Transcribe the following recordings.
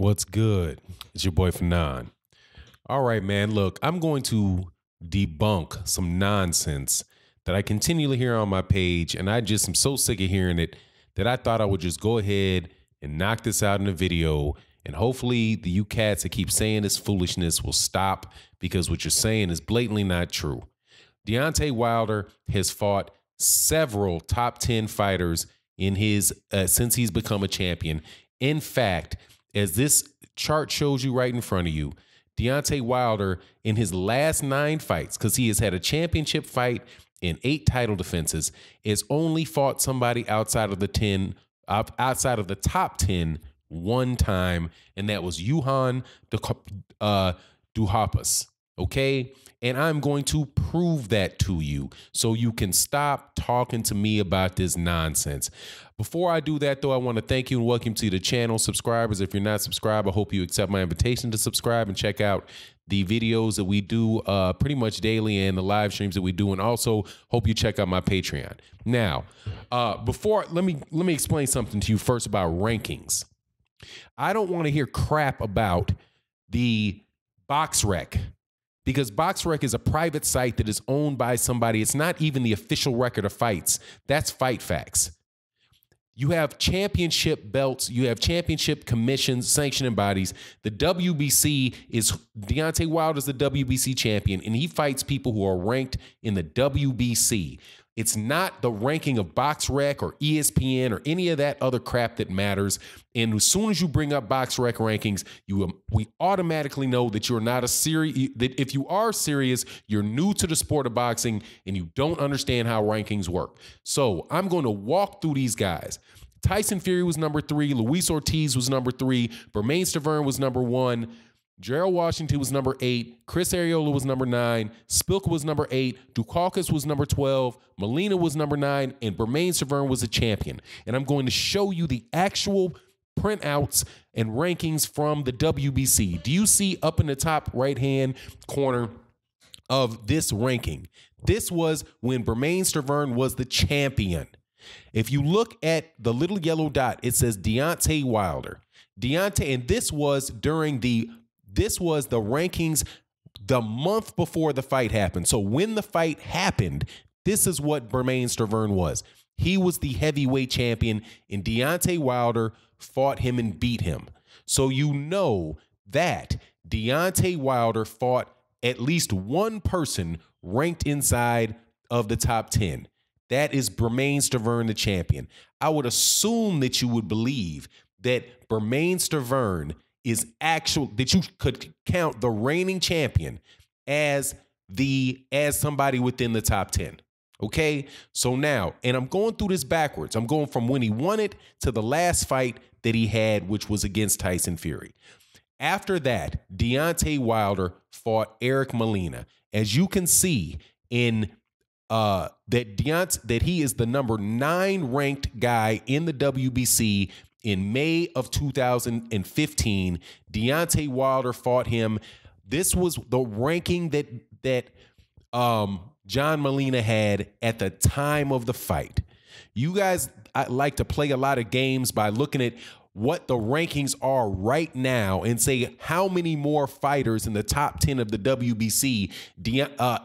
What's good? It's your boy Fanon. All right, man. Look, I'm going to debunk some nonsense that I continually hear on my page, and I just am so sick of hearing it that I thought I would just go ahead and knock this out in a video, and hopefully the you cats that keep saying this foolishness will stop, because what you're saying is blatantly not true. Deontay Wilder has fought several top 10 fighters in his since he's become a champion. In fact, as this chart shows you right in front of you, Deontay Wilder in his last 9 fights, because he has had a championship fight in 8 title defenses, has only fought somebody outside of the top 10 one time, and that was Johan Duhaupas. Okay, and I'm going to prove that to you so you can stop talking to me about this nonsense. Before I do that, though, I want to thank you and welcome to the channel. Subscribers, if you're not subscribed, I hope you accept my invitation to subscribe and check out the videos that we do pretty much daily and the live streams that we do, and also hope you check out my Patreon. Now, let me explain something to you first about rankings. I don't want to hear crap about the BoxRec, because BoxRec is a private site that is owned by somebody. It's not even the official record of fights. That's Fight Facts. You have championship belts. You have championship commissions, sanctioning bodies. The WBC is Deontay Wilder is the WBC champion, and he fights people who are ranked in the WBC. It's not the ranking of BoxRec or ESPN or any of that other crap that matters. And as soon as you bring up BoxRec rankings, we automatically know that you're not that if you are serious, you're new to the sport of boxing and you don't understand how rankings work. So I'm going to walk through these guys. Tyson Fury was number 3. Luis Ortiz was number 3. Bermane Stiverne was number 1. Gerald Washington was number 8. Chris Arreola was number 9. Spilka was number 8. Dukakis was number 12. Molina was number 9. And Bermane Stiverne was a champion. And I'm going to show you the actual printouts and rankings from the WBC. Do you see up in the top right-hand corner of this ranking? This was when Bermane Stiverne was the champion. If you look at the little yellow dot, it says Deontay Wilder. Deontay, and this was the rankings the month before the fight happened. So when the fight happened, this is what Bermane Stiverne was. He was the heavyweight champion, and Deontay Wilder fought him and beat him. So you know that Deontay Wilder fought at least one person ranked inside of the top 10. That is Bermane Stiverne, the champion. I would assume that you would believe that Bermane Stiverne is that you could count the reigning champion as somebody within the top 10. Okay? So now, and I'm going through this backwards. I'm going from when he won it to the last fight that he had, which was against Tyson Fury. After that, Deontay Wilder fought Eric Molina. As you can see in that he is the number 9 ranked guy in the WBC. In May of 2015, Deontay Wilder fought him. This was the ranking that John Molina had at the time of the fight. You guys like to play a lot of games by looking at what the rankings are right now and say how many more fighters in the top 10 of the WBC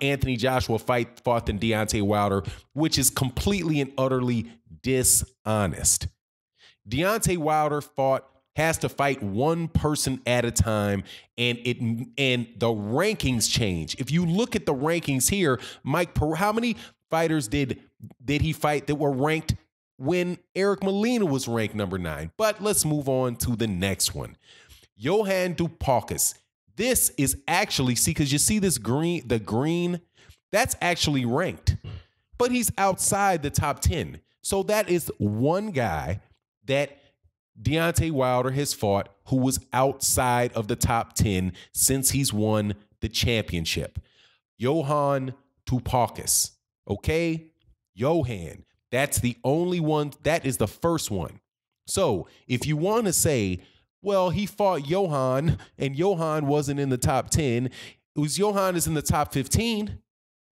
Anthony Joshua fought than Deontay Wilder, which is completely and utterly dishonest. Deontay Wilder has to fight one person at a time, and the rankings change. If you look at the rankings here, Mike, how many fighters did he fight that were ranked when Eric Molina was ranked number 9? But let's move on to the next one. Johan Dukakis. This is actually, because you see this the green, that's actually ranked, but he's outside the top 10. So that is one guy that Deontay Wilder has fought who was outside of the top 10 since he's won the championship. Johan Dukakis. Okay? Johan. That's the only one. That is the first one. So if you want to say, well, he fought Johan and Johan wasn't in the top 10, Johan is in the top 15.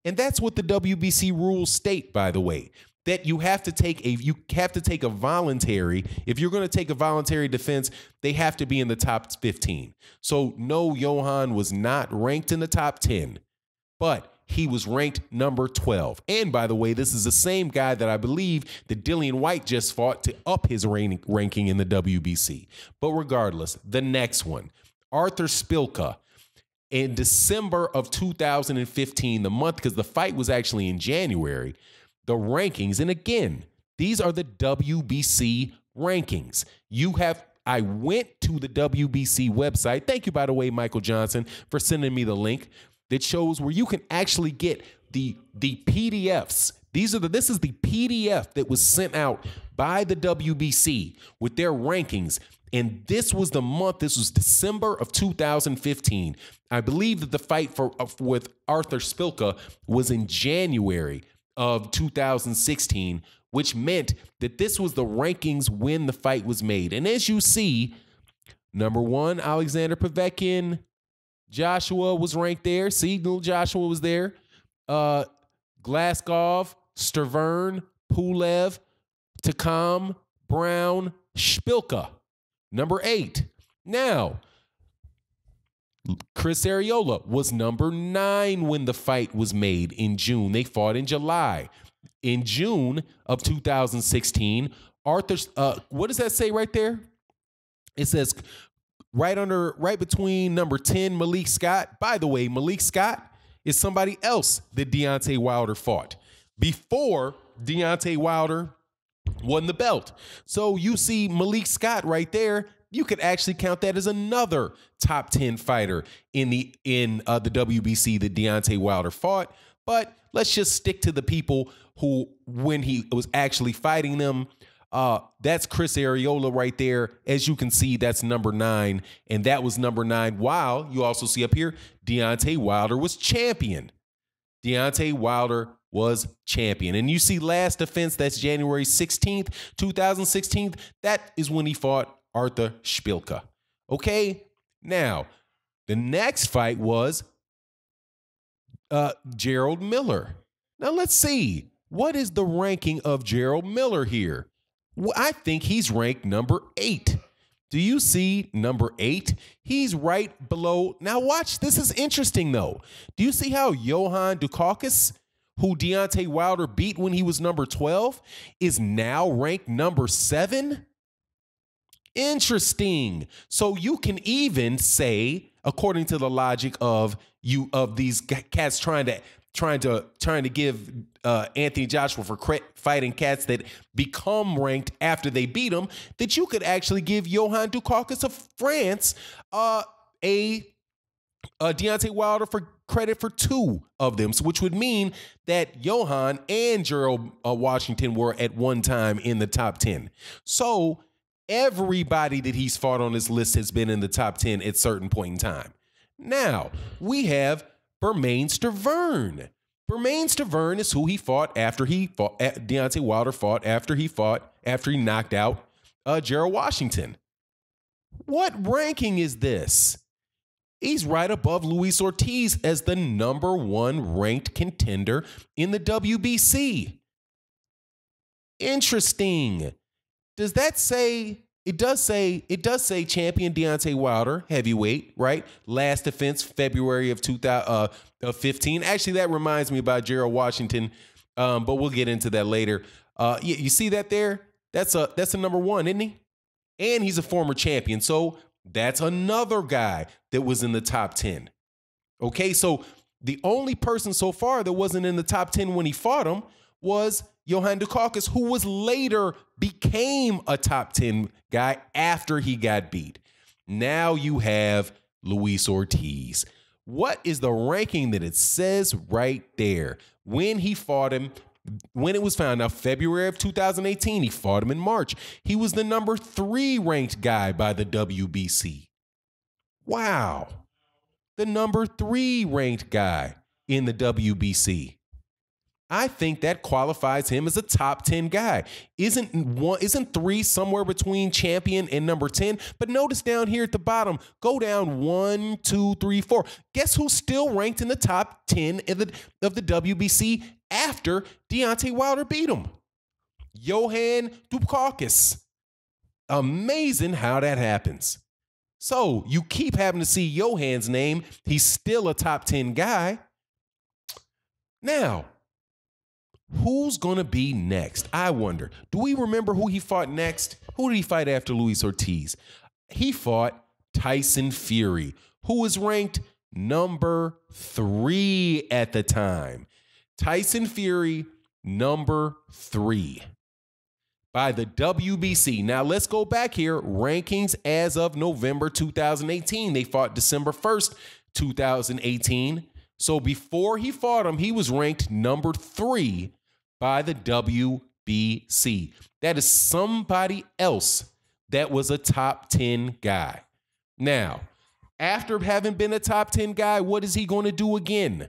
And that's what the WBC rules state, by the way. that you have to take a voluntary. If you're going to take a voluntary defense, they have to be in the top 15. So no, Johan was not ranked in the top 10, but he was ranked number 12. And by the way, this is the same guy that I believe that Dillian White just fought to up his ranking in the WBC. But regardless, the next one, Arthur Szpilka. In December of 2015, the month, because the fight was actually in January, the rankings, and again, these are the WBC rankings. I went to the WBC website. Thank you, by the way, Michael Johnson, for sending me the link that shows where you can actually get the PDFs. This is the PDF that was sent out by the WBC with their rankings. And this was the month. This was December of 2015. I believe that the fight with Arthur Szpilka was in January of 2016, which meant that this was the rankings when the fight was made. And as you see, number 1, Alexander Povetkin. Joshua was ranked there. See, little Joshua was there. Glaskov, Stavern, Pulev, Takam, Brown, Szpilka. Number 8. Now, Chris Arreola was number 9 when the fight was made in June. They fought in July. In June of 2016, Arthur, what does that say right there? It says right between number 10, Malik Scott. By the way, Malik Scott is somebody else that Deontay Wilder fought before Deontay Wilder won the belt. So you see Malik Scott right there. You could actually count that as another top 10 fighter in the WBC that Deontay Wilder fought. But let's just stick to the people who, when he was actually fighting them, that's Chris Arreola right there. As you can see, that's number 9. And that was number 9. While you also see up here, Deontay Wilder was champion. Deontay Wilder was champion. And you see last defense, that's January 16th, 2016. That is when he fought Arthur Szpilka. Okay? Now, the next fight was Gerald Miller. Now, let's see. What is the ranking of Gerald Miller here? Well, I think he's ranked number 8. Do you see number 8? He's right below. Now, watch. This is interesting, though. Do you see how Johan Dukakis, who Deontay Wilder beat when he was number 12, is now ranked number 7? Interesting. So you can even say, according to the logic of these cats trying to give Anthony Joshua for fighting cats that become ranked after they beat him, that you could actually give Johan Dukakis of France Deontay Wilder for credit for 2 of them, which would mean that Johan and Gerald Washington were at one time in the top 10. So everybody that he's fought on this list has been in the top 10 at a certain point in time. Now, we have Bermane Stiverne. Bermane Stiverne is who he fought after Deontay Wilder fought after he knocked out Gerald Washington. What ranking is this? He's right above Luis Ortiz as the number 1 ranked contender in the WBC. Interesting. Does that say? It does say champion Deontay Wilder, heavyweight, right? Last defense, February of 2015. Actually, that reminds me about Gerald Washington, but we'll get into that later. You see that there? That's a number 1, isn't he? And he's a former champion, so that's another guy that was in the top 10. Okay, so the only person so far that wasn't in the top 10 when he fought him was Johan Dukakis, who was later became a top 10 guy after he got beat. Now you have Luis Ortiz. What is the ranking that it says right there? When he fought him, when it was found out, February of 2018, he fought him in March. He was the number 3 ranked guy by the WBC. Wow. The number 3 ranked guy in the WBC. I think that qualifies him as a top 10 guy. Isn't 3 somewhere between champion and number 10? But notice down here at the bottom, go down 1, 2, 3, 4. Guess who's still ranked in the top 10 of the WBC after Deontay Wilder beat him? Johann Dubkowskis. Amazing how that happens. So you keep having to see Johann's name. He's still a top 10 guy. Now, who's going to be next? I wonder. Do we remember who he fought next? Who did he fight after Luis Ortiz? He fought Tyson Fury, who was ranked number 3 at the time. Tyson Fury, number 3 by the WBC. Now let's go back here. Rankings as of November 2018. They fought December 1st, 2018. So before he fought him, he was ranked number 3 by the WBC. That is somebody else that was a top 10 guy. Now, after having been a top 10 guy, what is he going to do again?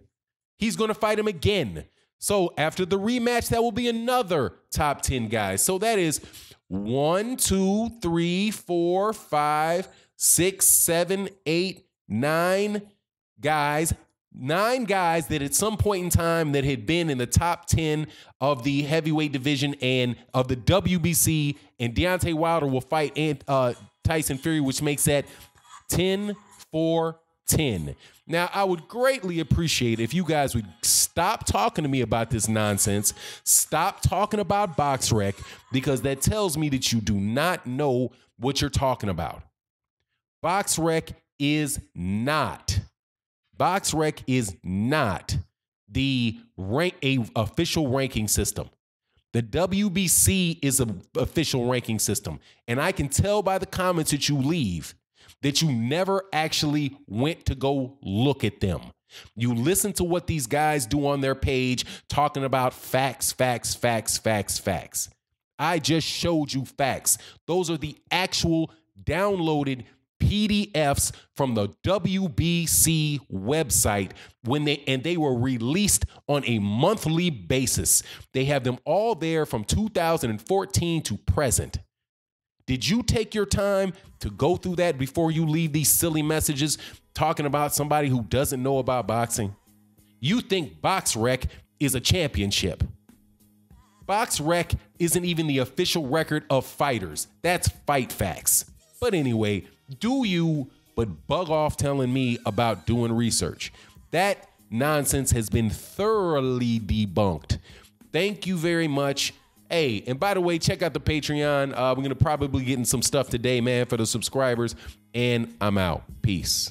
He's going to fight him again. So after the rematch, that will be another top 10 guy. So that is 1, 2, 3, 4, 5, 6, 7, 8, 9 guys. 9 guys that at some point in time that had been in the top 10 of the heavyweight division and of the WBC, and Deontay Wilder will fight Tyson Fury, which makes that 10 for 10. Now, I would greatly appreciate if you guys would stop talking to me about this nonsense. Stop talking about BoxRec, because that tells me that you do not know what you're talking about. BoxRec is not the official ranking system. The WBC is an official ranking system. And I can tell by the comments that you leave that you never actually went to go look at them. You listen to what these guys do on their page, talking about facts, facts, facts, facts, facts. I just showed you facts. Those are the actual downloaded PDFs from the WBC website and they were released on a monthly basis. They have them all there from 2014 to present. Did you take your time to go through that before you leave these silly messages talking about somebody who doesn't know about boxing? You think BoxRec is a championship. BoxRec isn't even the official record of fighters. That's Fight Facts. But anyway, do you, but bug off telling me about doing research. That nonsense has been thoroughly debunked. Thank you very much. Hey, and by the way, check out the Patreon. We're going to probably be getting some stuff today, man, for the subscribers. And I'm out. Peace.